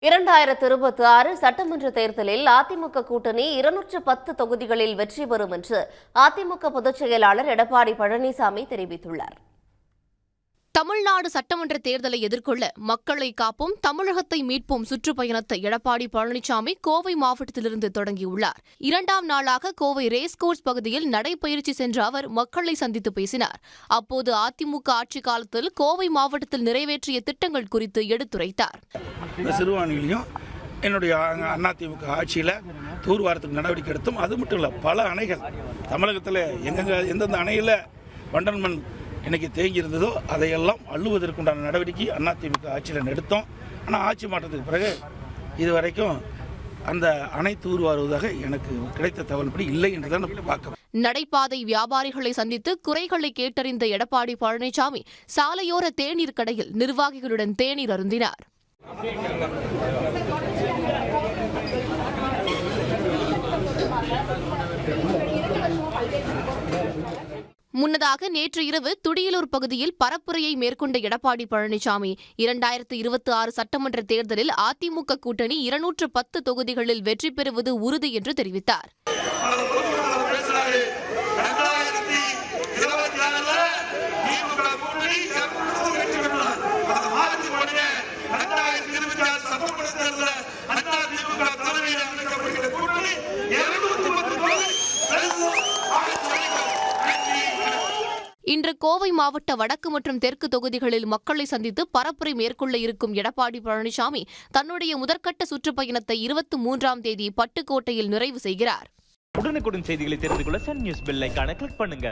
2026 சட்டமன்ற தேர்தலில் அதிமுக கூட்டணி 210 தொகுதிகளில் வெற்றி பெறும் என்று அதிமுக பொதுச் செயலாளர் எடப்பாடி பழனிசாமி தெரிவித்துள்ளார். தமிழ்நாடு சட்டமன்ற தேர்தலை எதிர்கொள்ள மக்களை காப்போம், தமிழகத்தை மீட்போம் சுற்றுப்பயணத்தை எடப்பாடி பழனிசாமி கோவை மாவட்டத்திலிருந்து தொடங்கியுள்ளார். 2ஆம் நாளாக கோவை ரேஸ்கோர்ஸ் பகுதியில் நடைபயிற்சி சென்ற அவர் மக்களை சந்தித்து பேசினார். அப்போது அதிமுக ஆட்சி காலத்தில் கோவை மாவட்டத்தில் நிறைவேற்றிய திட்டங்கள் குறித்து எடுத்துரைத்தார். என்னுடைய அதிமுக ஆட்சியில் தூர்வாரத்துக்கு நடவடிக்கை எடுத்தோம். அது மட்டும் இல்லை, பல அணைகள் தமிழகத்தில் எந்தெந்த அணையில் வண்டல் மண் இன்னைக்கு தேங்கி இருந்ததோ அதையெல்லாம் அள்ளுவதற்குண்டான நடவடிக்கை அதிமுக ஆட்சியில் எடுத்தோம். ஆனால் ஆட்சி மாற்றத்துக்கு பிறகு இதுவரைக்கும் அந்த அணை தூர்வாருவதாக எனக்கு கிடைத்த தகவல்படி இல்லை என்றுதான் பார்க்கிறோம். நடைபாதை வியாபாரிகளை சந்தித்து குறைகளை கேட்டறிந்த எடப்பாடி பழனிசாமி சாலையோர தேநீர் கடையில் நிர்வாகிகளுடன் தேநீர் அருந்தினார். முன்னதாக நேற்று இரவு துடியலூர் பகுதியில் பரப்புரையை மேற்கொண்ட எடப்பாடி பழனிசாமி 2026 சட்டமன்ற தேர்தலில் அதிமுக கூட்டணி 210 தொகுதிகளில் வெற்றி பெறுவது உறுதி என்று தெரிவித்தார். இன்று கோவை மாவட்ட வடக்கு மற்றும் தெற்கு தொகுதிகளில் மக்களை சந்தித்து பரப்புரை மேற்கொள்ள இருக்கும் எடப்பாடி பழனிசாமி தன்னுடைய முதற்கட்ட சுற்றுப்பயணத்தை 23ஆம் தேதி பட்டுக்கோட்டையில் நிறைவு செய்கிறார். உடனுக்குடன் செய்திகளை தெரிந்து கொள்ள சன் நியூஸ் பெல் ஐகானை கிளிக் பண்ணுங்க.